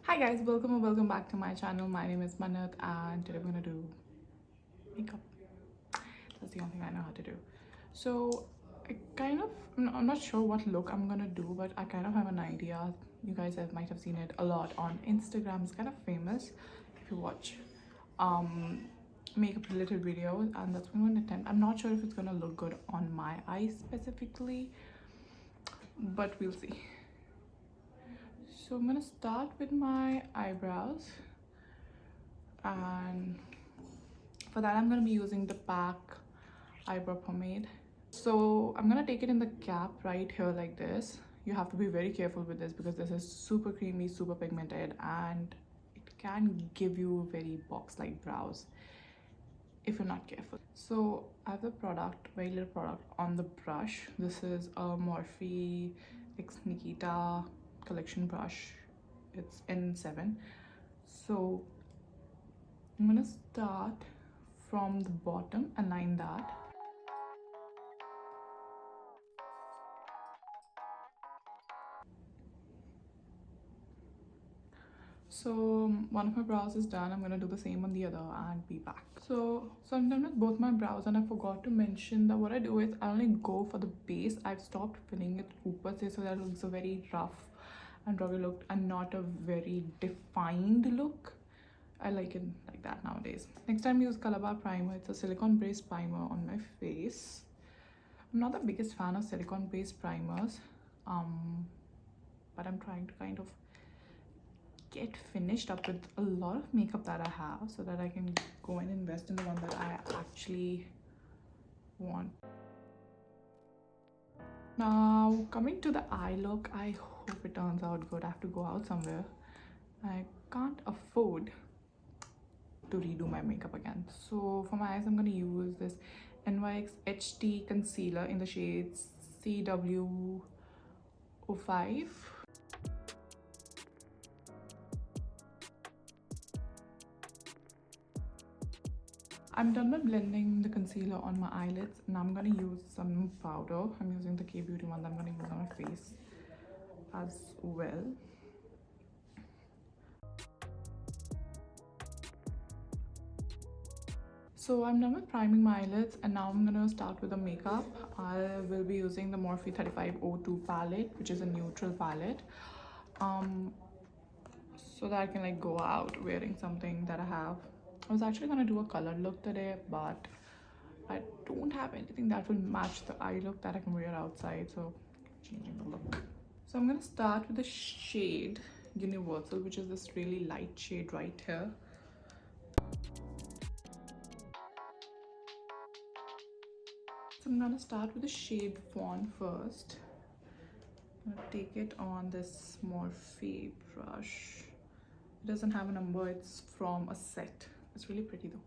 Hi guys, welcome or welcome back to my channel. My name is Manat and today we're gonna do makeup. That's the only thing I know how to do. So I'm not sure what look I'm gonna do, but I kind of have an idea. You guys might have seen it a lot on Instagram. It's kind of famous if you watch makeup related videos, and that's what I'm gonna attempt. I'm not sure if it's gonna look good on my eyes specifically, but we'll see. So I'm gonna start with my eyebrows, and for that I'm gonna be using the PAC eyebrow pomade. So I'm gonna take it in the cap right here like this. You have to be very careful with this because this is super creamy, super pigmented, and it can give you very box-like brows if you're not careful. So I have the product, very little product on the brush. This is a Morphe X Nikita collection brush. It's N7. So I'm gonna start from the bottom and line that. So one of my brows is done. I'm gonna do the same on the other and be back. So I'm done with both my brows, and I forgot to mention that what I do is I only go for the base. I've stopped filling it upper se, so that it looks a very rough and rugged look and not a very defined look. I like it like that nowadays. Next time I use colorbar primer. It's a silicone based primer on my face. I'm not the biggest fan of silicone based primers, but I'm trying to kind of get finished up with a lot of makeup that I have so that I can go and invest in the one that I actually want. Now coming to the eye look, I hope it turns out good. I have to go out somewhere. I can't afford to redo my makeup again. So for my eyes I'm going to use this NYX HT concealer in the shade CW05. I'm done with blending the concealer on my eyelids. Now I'm going to use some powder. I'm using the K-Beauty one that I'm going to use on my face as well. So I'm done with priming my eyelids, and now I'm going to start with the makeup. I will be using the Morphe 3502 palette, which is a neutral palette. So that I can like go out wearing something that I have. I was actually gonna do a colored look today, but I don't have anything that will match the eye look that I can wear outside, so changing the look. So I'm gonna start with the shade Universal, which is this really light shade right here. So I'm gonna start with the shade Fawn first. I'm gonna take it on this Morphe brush. It doesn't have a number, it's from a set. It's really pretty though.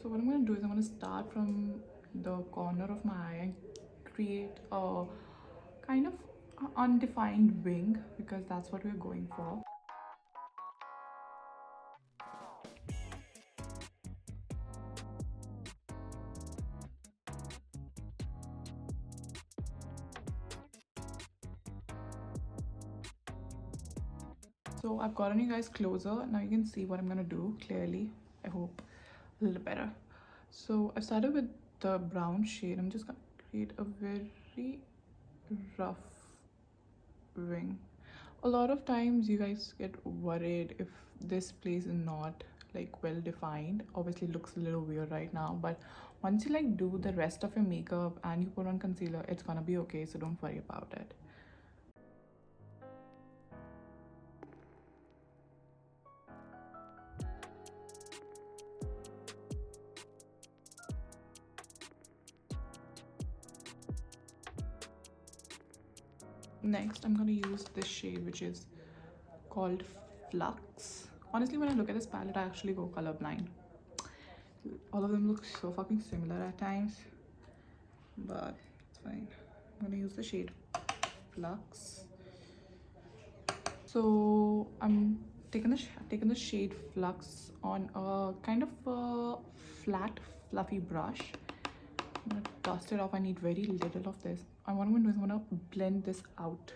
So what I'm going to do is I'm going to start from the corner of my eye and create a kind of undefined wing, because that's what we're going for. So I've gotten you guys closer. Now you can see what I'm going to do clearly. I hope a little better. So I've started with the brown shade. I'm just going to create a very rough wing. A lot of times you guys get worried if this place is not like well defined. Obviously it looks a little weird right now, but once you like do the rest of your makeup and you put on concealer, it's gonna be okay, so don't worry about it. Next I'm gonna use this shade, which is called Flux. Honestly, when I look at this palette, I actually go colorblind. All of them look so fucking similar at times, but it's fine. I'm gonna use the shade Flux. So I'm taking the shade Flux on a kind of a flat fluffy brush. I'm gonna dust it off. I need very little of this. And what I'm gonna do is I'm gonna blend this out.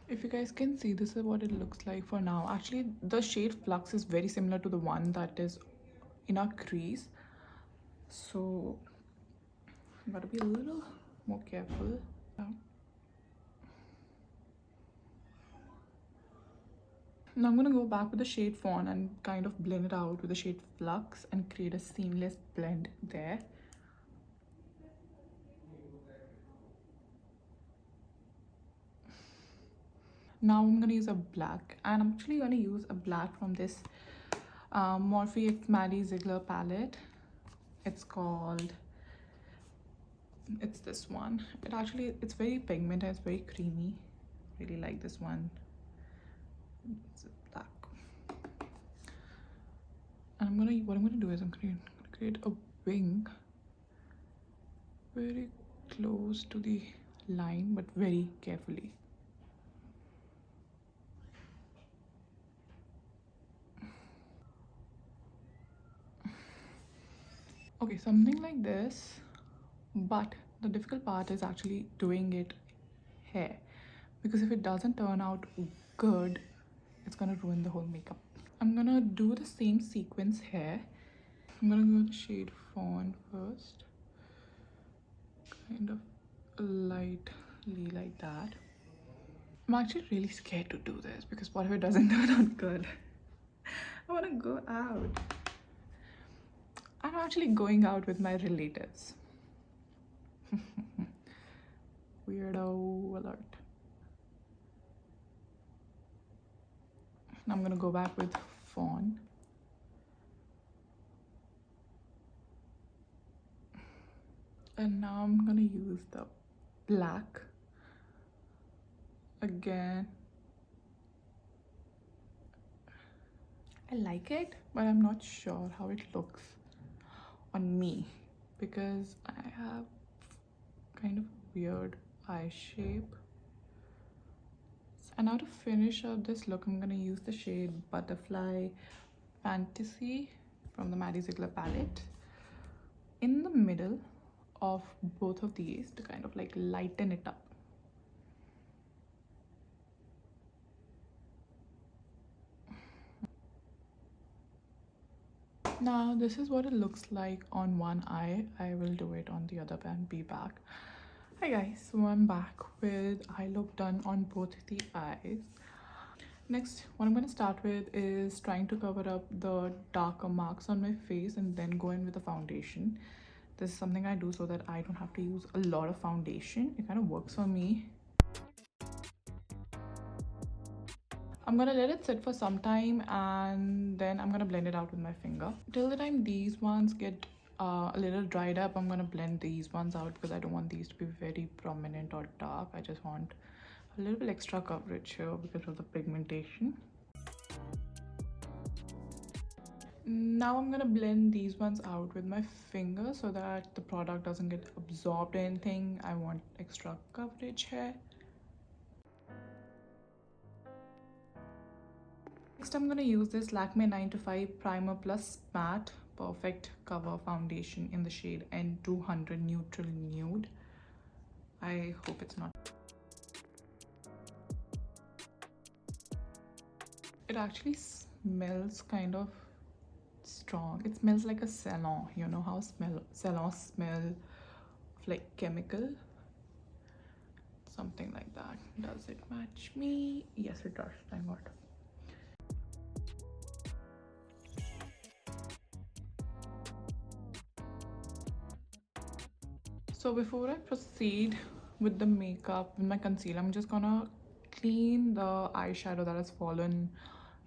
If you guys can see, this is what it looks like for now. Actually, the shade Flux is very similar to the one that is in our crease, so gotta be a little more careful. Yeah. Now I'm gonna go back with the shade Fawn and kind of blend it out with the shade Flux and create a seamless blend there. Now I'm gonna use a black, and I'm actually gonna use a black from this Morphe X Maddie Ziegler palette. It's called, it's this one. It's very pigmented, it's very creamy. Really like this one. It's black. And what I'm gonna do is I'm gonna create a wing very close to the line, but very carefully. Okay, something like this, but the difficult part is actually doing it here, because if it doesn't turn out good, it's gonna ruin the whole makeup. I'm gonna do the same sequence here. I'm gonna go with the shade Fawn first, kind of lightly like that. I'm actually really scared to do this because what if it doesn't turn out good? I wanna go out. I'm actually going out with my relatives. Weirdo alert. Now I'm gonna go back with Fawn. And now I'm gonna use the black again. I like it, but I'm not sure how it looks on me because I have kind of weird eye shape. And now to finish up this look, I'm gonna use the shade Butterfly Fantasy from the Maddie Ziegler palette in the middle of both of these to kind of like lighten it up. Now this is what it looks like on one eye. I will do it on the other and be back. Hi guys, so I'm back with eye look done on both the eyes. Next, what I'm going to start with is trying to cover up the darker marks on my face and then go in with the foundation. This is something I do so that I don't have to use a lot of foundation. It kind of works for me. I'm gonna let it sit for some time and then I'm gonna blend it out with my finger. Till the time these ones get a little dried up, I'm gonna blend these ones out because I don't want these to be very prominent or dark. I just want a little bit extra coverage here because of the pigmentation. Now I'm gonna blend these ones out with my finger so that the product doesn't get absorbed or anything. I want extra coverage here. Next, I'm going to use this Lakme 9 to 5 Primer Plus Matte Perfect Cover Foundation in the shade N200 Neutral Nude. I hope it's not. It actually smells kind of strong. It smells like a salon. You know how salons smell of like chemical? Something like that. Does it match me? Yes, it does. Thank God. So before I proceed with the makeup, with my concealer, I'm just gonna clean the eyeshadow that has fallen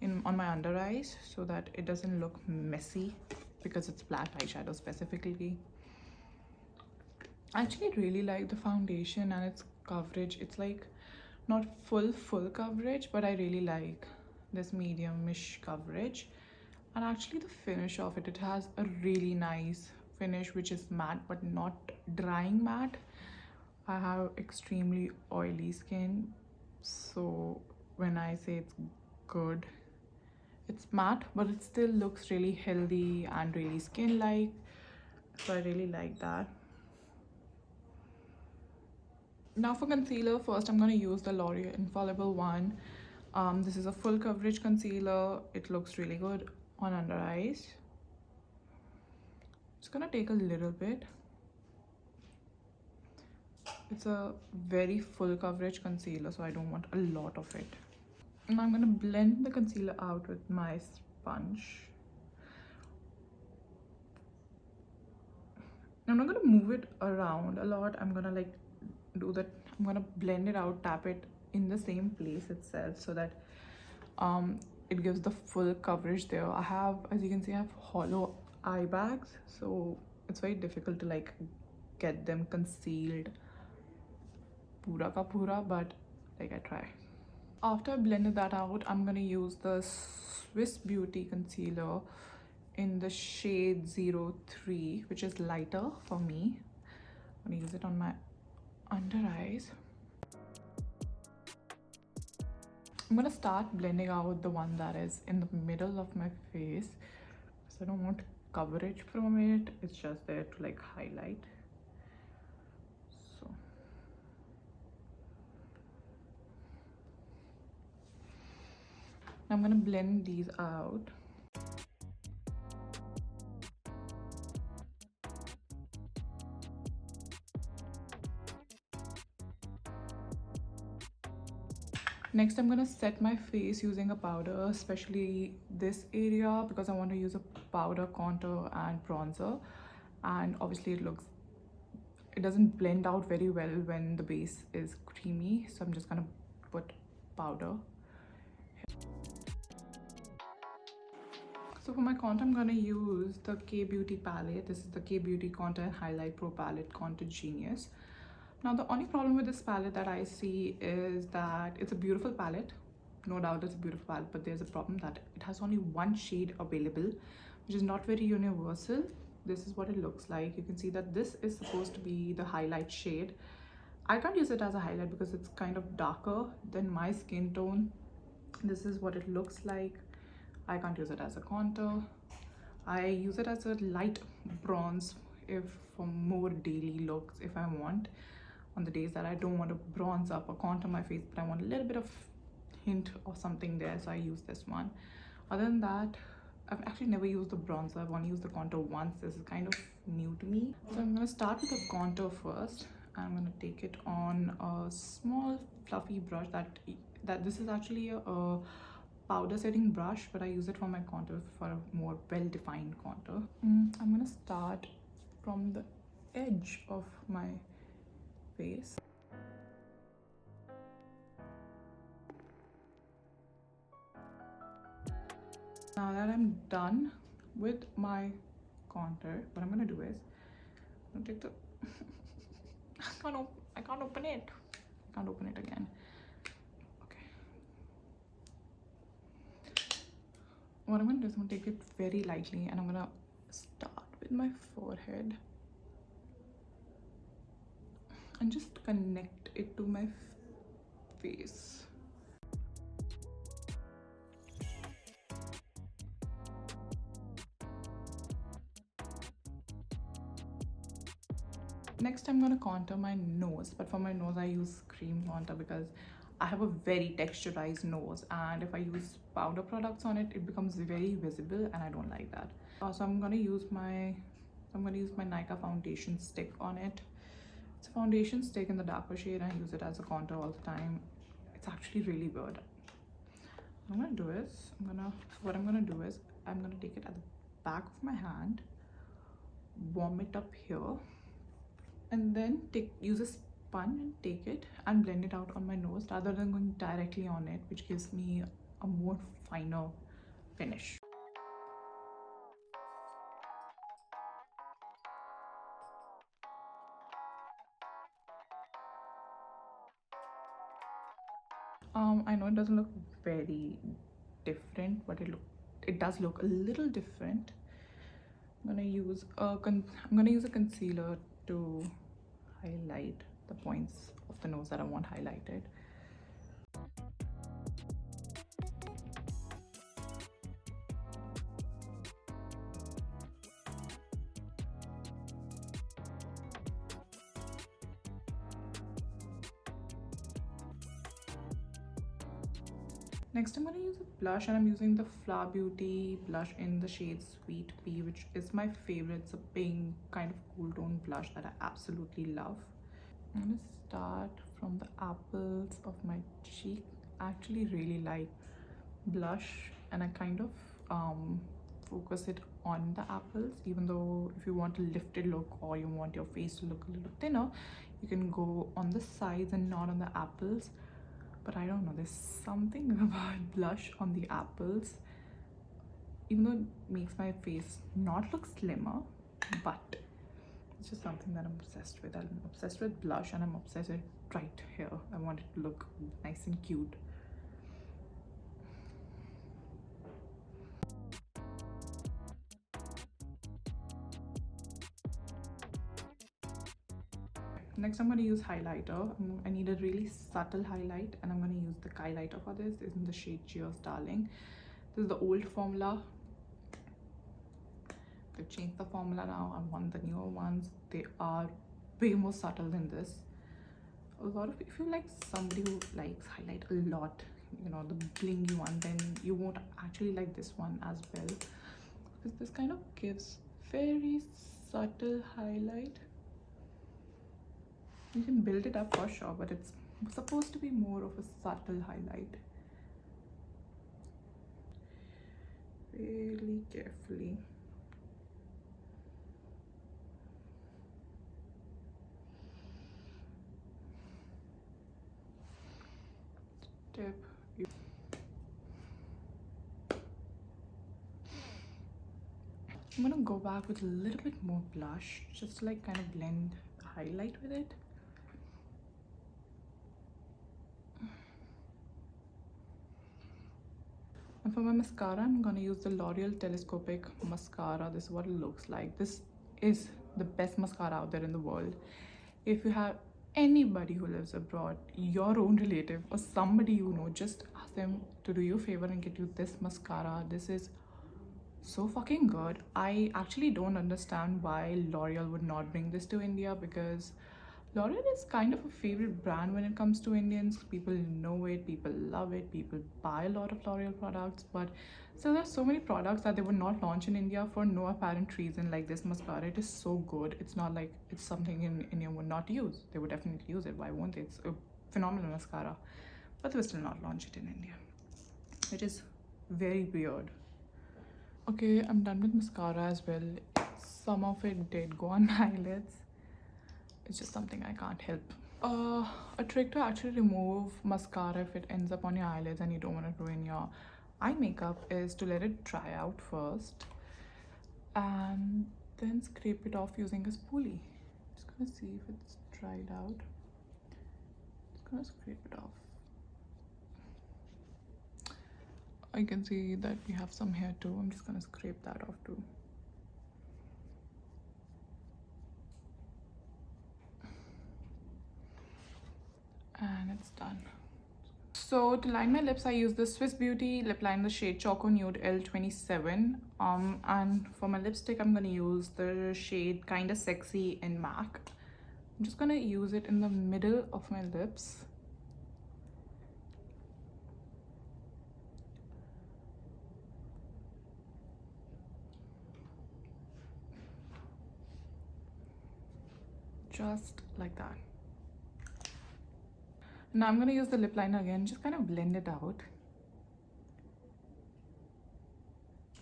on my under eyes so that it doesn't look messy because it's black eyeshadow specifically. I actually really like the foundation and its coverage. It's like not full coverage, but I really like this medium-ish coverage. And actually the finish of it has a really nice finish which is matte but not drying matte. I have extremely oily skin, so when I say it's good, it's matte but it still looks really healthy and really skin like, so I really like that. Now for concealer, first I'm going to use the L'Oreal Infallible one. This is a full coverage concealer. It looks really good on under eyes. It's going to take a little bit. It's a very full coverage concealer, so I don't want a lot of it. And I'm going to blend the concealer out with my sponge. I'm not going to move it around a lot. I'm going to like do that. I'm going to blend it out, tap it in the same place itself so that it gives the full coverage there. I have, as you can see, I have hollow eye bags, so it's very difficult to like get them concealed pura ka pura, but like I try. After I blended that out, I'm gonna use the Swiss Beauty concealer in the shade 03, which is lighter for me. I'm gonna use it on my under eyes. I'm gonna start blending out the one that is in the middle of my face, so I don't want coverage from it. It's just there to like highlight. So I'm gonna blend these out. Next, I'm gonna set my face using a powder, especially this area, because I want to use a powder, contour and bronzer. And obviously it doesn't blend out very well when the base is creamy, so I'm just gonna put powder. So for my contour, I'm gonna use the K Beauty palette. This is the K Beauty Contour and Highlight Pro palette, Photogenius. Now the only problem with this palette that I see is that it's a beautiful palette. No doubt it's a beautiful palette, but there's a problem that it has only one shade available, which is not very universal. This is what it looks like. You can see that this is supposed to be the highlight shade. I can't use it as a highlight because it's kind of darker than my skin tone. This is what it looks like. I can't use it as a contour. I use it as a light bronze if for more daily looks, if I want. On the days that I don't want to bronze up or contour my face, but I want a little bit of hint of something there, so I use this one. Other than that, I've actually never used the bronzer. I've only used the contour once. This is kind of new to me. So I'm going to start with the contour first. I'm going to take it on a small fluffy brush that this is actually a powder setting brush, but I use it for my contour for a more well-defined contour. I'm going to start from the edge of my face. Now that I'm done with my contour, what I'm gonna do is I'm gonna take the I can't open it. I can't open it again. Okay. What I'm gonna do is I'm gonna take it very lightly and I'm gonna start with my forehead and just connect it to my face. Next, I'm gonna contour my nose, but for my nose I use cream contour because I have a very texturized nose, and if I use powder products on it, it becomes very visible and I don't like that. So I'm gonna use my Nykaa foundation stick on it. It's a foundation stick in the darker shade and I use it as a contour all the time. It's actually really good. What I'm gonna do is I'm gonna take it at the back of my hand, warm it up here, and then use a sponge and take it and blend it out on my nose rather than going directly on it, which gives me a more finer finish. I know it doesn't look very different, but it does look a little different. I'm gonna use a concealer to highlight the points of the nose that I want highlighted. Next, I'm going to use a blush, and I'm using the Flower Beauty blush in the shade Sweet Pea, which is my favorite. It's a pink kind of cool tone blush that I absolutely love. I'm going to start from the apples of my cheek. I actually really like blush, and I kind of focus it on the apples, even though if you want a lifted look or you want your face to look a little thinner, you can go on the sides and not on the apples. But I don't know, there's something about blush on the apples, even though it makes my face not look slimmer, but it's just something that I'm obsessed with. I'm obsessed with blush, and I'm obsessed with right here. I want it to look nice and cute. Next, I'm going to use highlighter. I need a really subtle highlight, and I'm going to use the kylighter for this. This is in the shade Cheers Darling. This is the old formula. They've changed the formula now. I want the newer ones. They are way more subtle than this. A lot of, if you like somebody who likes highlight a lot, you know, the blingy one, then you won't actually like this one as well, because this kind of gives very subtle highlight. You can build it up for sure, but it's supposed to be more of a subtle highlight. Really carefully. Tip. I'm gonna go back with a little bit more blush, just to like kind of blend the highlight with it. And for my mascara, I'm gonna use the L'Oreal Telescopic mascara. This is what it looks like. This is the best mascara out there in the world. If you have anybody who lives abroad, your own relative or somebody you know, just ask them to do you a favor and get you this mascara. This is so fucking good. I actually don't understand why L'Oreal would not bring this to India, because L'Oreal is kind of a favorite brand when it comes to Indians. People know it, people love it, people buy a lot of L'Oreal products, but so there's so many products that they would not launch in India for no apparent reason. Like this mascara, it is so good. It's not like it's something in India would not use. They would definitely use it. Why won't they? It's a phenomenal mascara, but they will still not launch it in India, which is very weird. Okay, I'm done with mascara as well. Some of it did go on my eyelids. It's just something I can't help. A trick to actually remove mascara if it ends up on your eyelids and you don't want to ruin your eye makeup is to let it dry out first and then scrape it off using a spoolie. Just gonna see if it's dried out. Just gonna scrape it off. I can see that we have some here too. I'm just gonna scrape that off too. And it's done. So to line my lips, I use the Swiss Beauty lip liner, the shade Choco Nude L27. And for my lipstick, I'm gonna use the shade Kinda Sexy in MAC. I'm just gonna use it in the middle of my lips. Just like that. Now I'm gonna use the lip liner again, just kind of blend it out.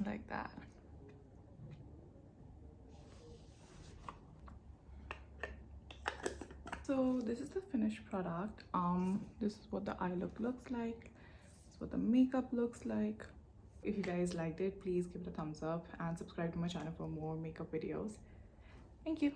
Like that. So this is the finished product. This is what the eye look looks like. This is what the makeup looks like. If you guys liked it, please give it a thumbs up and subscribe to my channel for more makeup videos. Thank you.